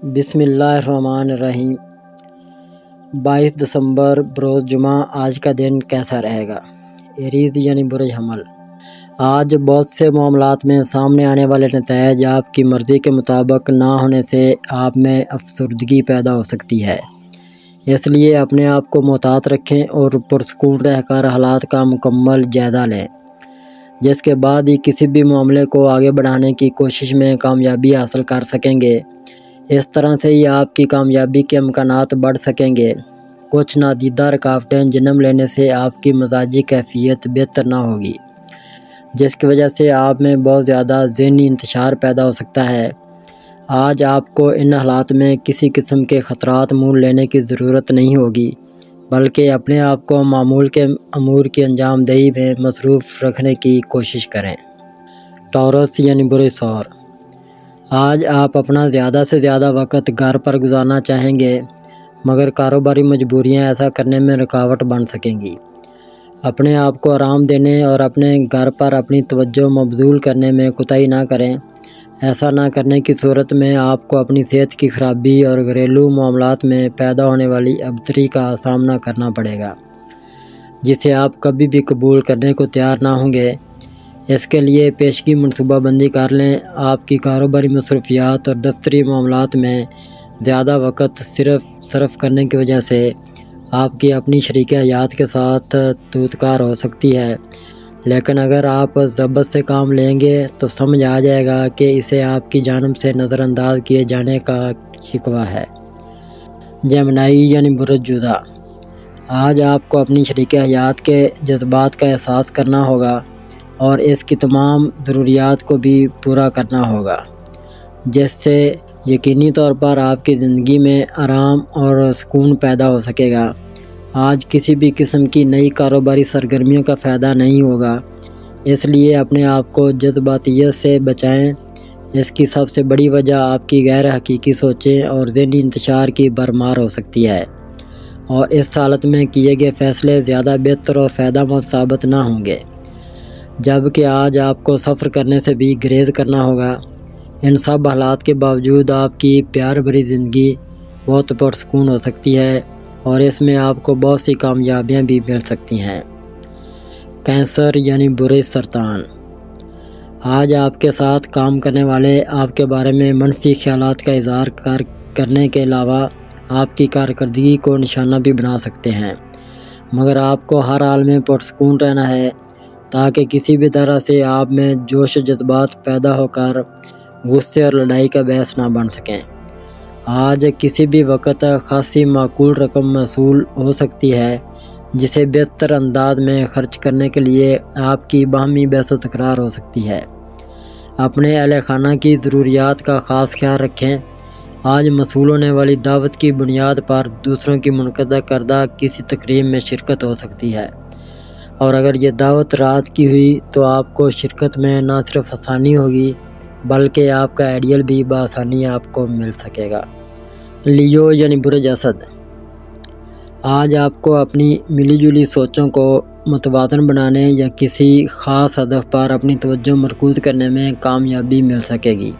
بسم اللہ الرحمن الرحیم۔ 22 دسمبر بروز جمعہ آج کا دن کیسا رہے گا؟ ایریز یعنی برج حمل۔ آج بہت سے معاملات میں سامنے آنے والے نتائج آپ کی مرضی کے مطابق نہ ہونے سے آپ میں افسردگی پیدا ہو سکتی ہے، اس لیے اپنے آپ کو محتاط رکھیں اور پرسکون رہ کر حالات کا مکمل جائزہ لیں، جس کے بعد ہی کسی بھی معاملے کو آگے بڑھانے کی کوشش میں کامیابی حاصل کر سکیں گے۔ اس طرح سے ہی آپ کی کامیابی کے امکانات بڑھ سکیں گے۔ کچھ نادیدہ رکاوٹیں جنم لینے سے آپ کی مزاجی کیفیت بہتر نہ ہوگی، جس کی وجہ سے آپ میں بہت زیادہ ذہنی انتشار پیدا ہو سکتا ہے۔ آج آپ کو ان حالات میں کسی قسم کے خطرات مول لینے کی ضرورت نہیں ہوگی، بلکہ اپنے آپ کو معمول کے امور کی انجام دہی میں مصروف رکھنے کی کوشش کریں۔ ٹورس یعنی برج ثور۔ آج آپ اپنا زیادہ سے زیادہ وقت گھر پر گزارنا چاہیں گے، مگر کاروباری مجبوریاں ایسا کرنے میں رکاوٹ بن سکیں گی۔ اپنے آپ کو آرام دینے اور اپنے گھر پر اپنی توجہ مبذول کرنے میں کوتاہی نہ کریں۔ ایسا نہ کرنے کی صورت میں آپ کو اپنی صحت کی خرابی اور گھریلو معاملات میں پیدا ہونے والی ابتری کا سامنا کرنا پڑے گا، جسے آپ کبھی بھی قبول کرنے کو تیار نہ ہوں گے۔ اس کے لیے پیشگی منصوبہ بندی کر لیں۔ آپ کی کاروباری مصروفیات اور دفتری معاملات میں زیادہ وقت صرف کرنے کی وجہ سے آپ کی اپنی شریک حیات کے ساتھ توطئہ ہو سکتی ہے، لیکن اگر آپ ضبط سے کام لیں گے تو سمجھ آ جائے گا کہ اسے آپ کی جانب سے نظر انداز کیے جانے کا شکوہ ہے۔ جیمنائی یعنی برج جوزا۔ آج آپ کو اپنی شریک حیات کے جذبات کا احساس کرنا ہوگا اور اس کی تمام ضروریات کو بھی پورا کرنا ہوگا، جس سے یقینی طور پر آپ کی زندگی میں آرام اور سکون پیدا ہو سکے گا۔ آج کسی بھی قسم کی نئی کاروباری سرگرمیوں کا فائدہ نہیں ہوگا، اس لیے اپنے آپ کو جذباتیت سے بچائیں۔ اس کی سب سے بڑی وجہ آپ کی غیر حقیقی سوچیں اور ذہنی انتشار کی بھرمار ہو سکتی ہے، اور اس حالت میں کیے گئے فیصلے زیادہ بہتر اور فائدہ مند ثابت نہ ہوں گے، جبکہ آج آپ کو سفر کرنے سے بھی گریز کرنا ہوگا۔ ان سب حالات کے باوجود آپ کی پیار بھری زندگی بہت پرسکون ہو سکتی ہے اور اس میں آپ کو بہت سی کامیابیاں بھی مل سکتی ہیں۔ کینسر یعنی برج سرطان۔ آج آپ کے ساتھ کام کرنے والے آپ کے بارے میں منفی خیالات کا اظہار کرنے کے علاوہ آپ کی کارکردگی کو نشانہ بھی بنا سکتے ہیں، مگر آپ کو ہر حال میں پرسکون رہنا ہے تاکہ کسی بھی طرح سے آپ میں جوش و جذبات پیدا ہو کر غصے اور لڑائی کا باعث نہ بن سکیں۔ آج کسی بھی وقت خاصی معقول رقم موصول ہو سکتی ہے، جسے بہتر انداز میں خرچ کرنے کے لیے آپ کی باہمی بحث و تکرار ہو سکتی ہے۔ اپنے اہل خانہ کی ضروریات کا خاص خیال رکھیں۔ آج موصول ہونے والی دعوت کی بنیاد پر دوسروں کی منعقدہ کردہ کسی تقریب میں شرکت ہو سکتی ہے، اور اگر یہ دعوت رات کی ہوئی تو آپ کو شرکت میں نہ صرف آسانی ہوگی بلکہ آپ کا آئیڈیل بھی بآسانی آپ کو مل سکے گا۔ لیو یعنی برج اسد۔ آج آپ کو اپنی ملی جلی سوچوں کو متوازن بنانے یا کسی خاص ہدف پر اپنی توجہ مرکوز کرنے میں کامیابی مل سکے گی۔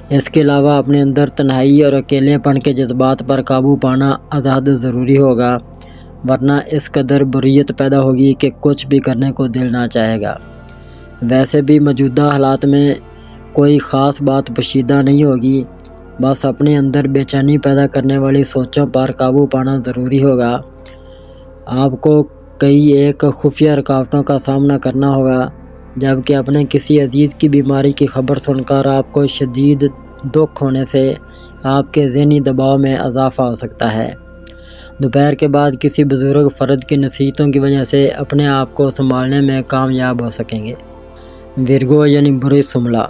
اس کے علاوہ اپنے اندر تنہائی اور اکیلے پن کے جذبات پر قابو پانا ازحد ضروری ہوگا، ورنہ اس قدر بوریت پیدا ہوگی کہ کچھ بھی کرنے کو دل نہ چاہے گا۔ ویسے بھی موجودہ حالات میں کوئی خاص بات پوشیدہ نہیں ہوگی، بس اپنے اندر بے چینی پیدا کرنے والی سوچوں پر قابو پانا ضروری ہوگا۔ آپ کو کئی ایک خفیہ رکاوٹوں کا سامنا کرنا ہوگا، جبکہ اپنے کسی عزیز کی بیماری کی خبر سن کر آپ کو شدید دکھ ہونے سے آپ کے ذہنی دباؤ میں اضافہ ہو سکتا ہے۔ دوپہر کے بعد کسی بزرگ فرد کی نصیحتوں کی وجہ سے اپنے آپ کو سنبھالنے میں کامیاب ہو سکیں گے۔ ورگو یعنی برج شملہ۔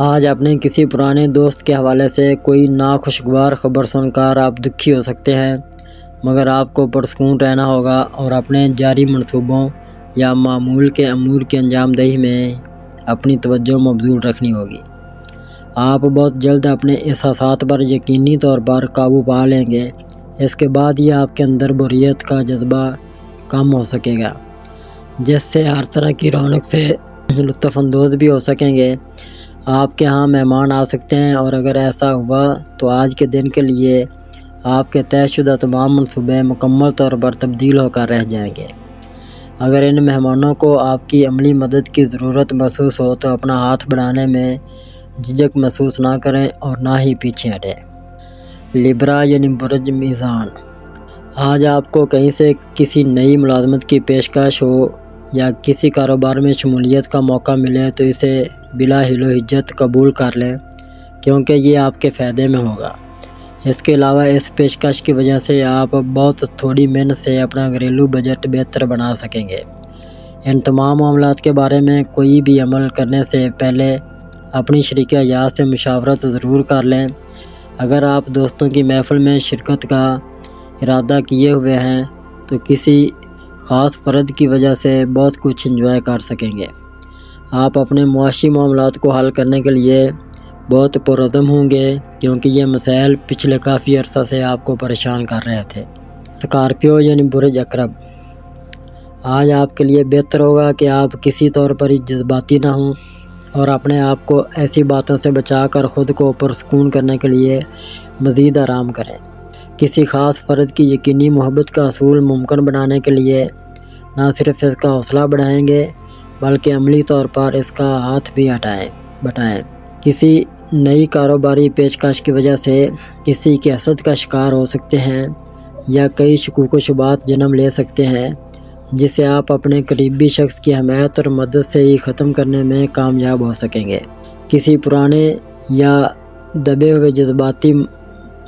آج اپنے کسی پرانے دوست کے حوالے سے کوئی ناخوشگوار خبر سن کر آپ دکھی ہو سکتے ہیں، مگر آپ کو پرسکون رہنا ہوگا اور اپنے جاری منصوبوں یا معمول کے امور کی انجام دہی میں اپنی توجہ مبذول رکھنی ہوگی۔ آپ بہت جلد اپنے احساسات پر یقینی طور پر قابو پا لیں گے۔ اس کے بعد ہی آپ کے اندر بوریت کا جذبہ کم ہو سکے گا، جس سے ہر طرح کی رونق سے لطف اندوز بھی ہو سکیں گے۔ آپ کے ہاں مہمان آ سکتے ہیں، اور اگر ایسا ہوا تو آج کے دن کے لیے آپ کے طے شدہ تمام منصوبے مکمل طور پر تبدیل ہو کر رہ جائیں گے۔ اگر ان مہمانوں کو آپ کی عملی مدد کی ضرورت محسوس ہو تو اپنا ہاتھ بڑھانے میں جھجک محسوس نہ کریں اور نہ ہی پیچھے ہٹیں۔ لیبرا یعنی برج میزان، آج آپ کو کہیں سے کسی نئی ملازمت کی پیشکش ہو یا کسی کاروبار میں شمولیت کا موقع ملے تو اسے بلا حیل و حجت قبول کر لیں، کیونکہ یہ آپ کے فائدے میں ہوگا۔ اس کے علاوہ اس پیشکش کی وجہ سے آپ بہت تھوڑی محنت سے اپنا گھریلو بجٹ بہتر بنا سکیں گے۔ ان تمام معاملات کے بارے میں کوئی بھی عمل کرنے سے پہلے اپنی شریک حیات سے مشاورت ضرور کر لیں۔ اگر آپ دوستوں کی محفل میں شرکت کا ارادہ کیے ہوئے ہیں تو کسی خاص فرد کی وجہ سے بہت کچھ انجوائے کر سکیں گے۔ آپ اپنے معاشی معاملات کو حل کرنے کے لیے بہت پرعزم ہوں گے، کیونکہ یہ مسائل پچھلے کافی عرصہ سے آپ کو پریشان کر رہے تھے۔ اسکارپیو یعنی برج عقرب، آج آپ کے لیے بہتر ہوگا کہ آپ کسی طور پر جذباتی نہ ہوں اور اپنے آپ کو ایسی باتوں سے بچا کر خود کو پرسکون کرنے کے لیے مزید آرام کریں۔ کسی خاص فرد کی یقینی محبت کا حصول ممکن بنانے کے لیے نہ صرف اس کا حوصلہ بڑھائیں گے بلکہ عملی طور پر اس کا ہاتھ بھی بٹائیں۔ کسی نئی کاروباری پیشکش کی وجہ سے کسی کی حسد کا شکار ہو سکتے ہیں یا کئی شکوک و شبہات جنم لے سکتے ہیں، جسے آپ اپنے قریبی شخص کی حمایت اور مدد سے ہی ختم کرنے میں کامیاب ہو سکیں گے۔ کسی پرانے یا دبے ہوئے جذباتی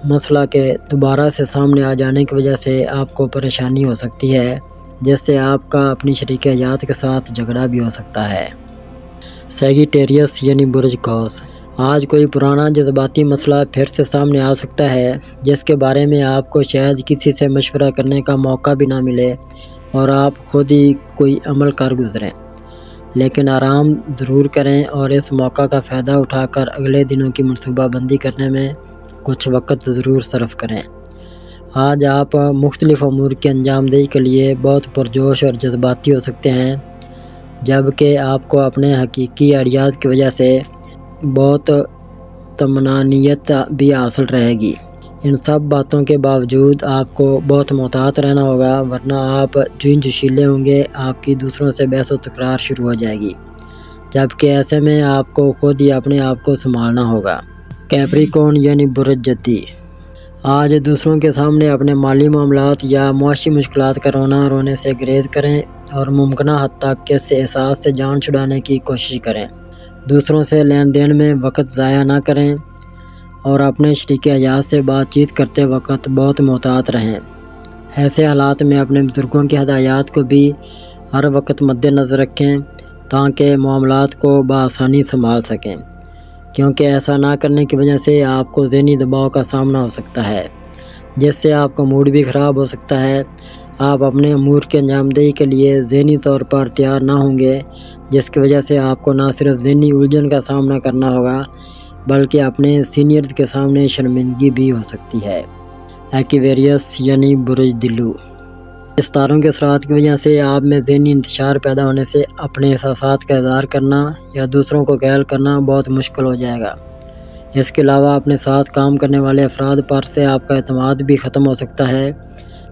مسئلہ کے دوبارہ سے سامنے آ جانے کی وجہ سے آپ کو پریشانی ہو سکتی ہے، جس سے آپ کا اپنی شریک حیات کے ساتھ جھگڑا بھی ہو سکتا ہے۔ سیگیٹیریس یعنی برج قوس، آج کوئی پرانا جذباتی مسئلہ پھر سے سامنے آ سکتا ہے جس کے بارے میں آپ کو شاید کسی سے مشورہ کرنے کا موقع بھی نہ ملے اور آپ خود ہی کوئی عمل کر گزریں۔ لیکن آرام ضرور کریں اور اس موقع کا فائدہ اٹھا کر اگلے دنوں کی منصوبہ بندی کرنے میں کچھ وقت ضرور صرف کریں۔ آج آپ مختلف امور کی انجام دہی کے لیے بہت پرجوش اور جذباتی ہو سکتے ہیں، جبکہ آپ کو اپنے حقیقی آئیڈیاز کی وجہ سے بہت طمانینت بھی حاصل رہے گی۔ ان سب باتوں کے باوجود آپ کو بہت محتاط رہنا ہوگا، ورنہ آپ جو جوشیلے ہوں گے آپ کی دوسروں سے بحث و تکرار شروع ہو جائے گی، جبکہ ایسے میں آپ کو خود ہی اپنے آپ کو سنبھالنا ہوگا۔ کیپریکون یعنی برج جدی، آج دوسروں کے سامنے اپنے مالی معاملات یا معاشی مشکلات کا رونے سے گریز کریں اور ممکنہ حد تک اس احساس سے جان چھڑانے کی کوشش کریں۔ دوسروں سے لین دین میں وقت ضائع نہ کریں اور اپنے شریک حیات سے بات چیت کرتے وقت بہت محتاط رہیں۔ ایسے حالات میں اپنے بزرگوں کی ہدایات کو بھی ہر وقت مد نظر رکھیں تاکہ معاملات کو بآسانی سنبھال سکیں، کیونکہ ایسا نہ کرنے کی وجہ سے آپ کو ذہنی دباؤ کا سامنا ہو سکتا ہے، جس سے آپ کا موڈ بھی خراب ہو سکتا ہے۔ آپ اپنے امور کی انجام دہی کے لیے ذہنی طور پر تیار نہ ہوں گے، جس کی وجہ سے آپ کو نہ صرف ذہنی الجھن کا سامنا کرنا ہوگا بلکہ اپنے سینئرز کے سامنے شرمندگی بھی ہو سکتی ہے۔ ایکویریس یعنی برج دلو، ستاروں کے اثرات کی وجہ سے آپ میں ذہنی انتشار پیدا ہونے سے اپنے احساسات کا اظہار کرنا یا دوسروں کو قائل کرنا بہت مشکل ہو جائے گا۔ اس کے علاوہ اپنے ساتھ کام کرنے والے افراد پر سے آپ کا اعتماد بھی ختم ہو سکتا ہے۔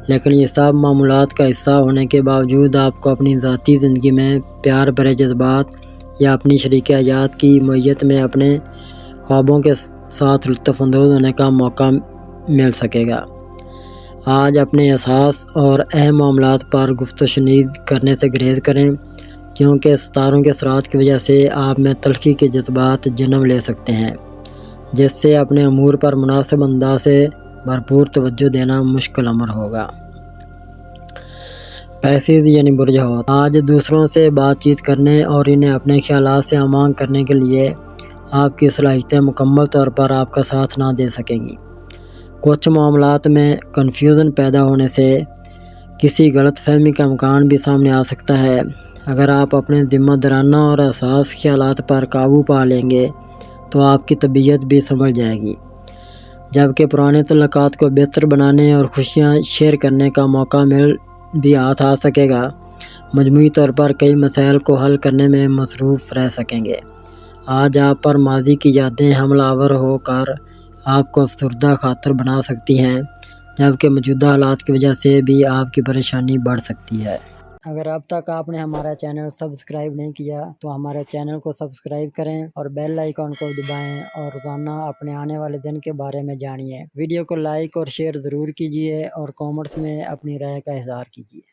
لیکن یہ سب معمولات کا حصہ ہونے کے باوجود آپ کو اپنی ذاتی زندگی میں پیار بھرے جذبات یا اپنی شریک حیات کی معیت میں اپنے خوابوں کے ساتھ لطف اندوز ہونے کا موقع مل سکے گا۔ آج اپنے احساس اور اہم معاملات پر گفت و شنید کرنے سے گریز کریں، کیونکہ ستاروں کے اثرات کی وجہ سے آپ میں تلخی کے جذبات جنم لے سکتے ہیں، جس سے اپنے امور پر مناسب انداز سے بھرپور توجہ دینا مشکل امر ہوگا۔ پیسیز یعنی برج حوت، آج دوسروں سے بات چیت کرنے اور انہیں اپنے خیالات سے ہم آہنگ کرنے کے لیے آپ کی صلاحیتیں مکمل طور پر آپ کا ساتھ نہ دے سکیں گی۔ کچھ معاملات میں کنفیوژن پیدا ہونے سے کسی غلط فہمی کا امکان بھی سامنے آ سکتا ہے۔ اگر آپ اپنے ذمہ دارانہ اور حساس خیالات پر قابو پا لیں گے تو آپ کی طبیعت بھی سنبھل جائے گی، جبکہ پرانے تعلقات کو بہتر بنانے اور خوشیاں شیئر کرنے کا موقع بھی ہاتھ آ سکے گا۔ مجموعی طور پر کئی مسائل کو حل کرنے میں مصروف رہ سکیں گے۔ آج آپ پر ماضی کی یادیں حملہ آور ہو کر آپ کو افسردہ خاطر بنا سکتی ہیں، جبکہ موجودہ حالات کی وجہ سے بھی آپ کی پریشانی بڑھ سکتی ہے۔ اگر اب تک آپ نے ہمارا چینل سبسکرائب نہیں کیا تو ہمارے چینل کو سبسکرائب کریں اور بیل آئیکن کو دبائیں اور روزانہ اپنے آنے والے دن کے بارے میں جانیے۔ ویڈیو کو لائک اور شیئر ضرور کیجیے اور کامنٹس میں اپنی رائے کا اظہار کیجیے۔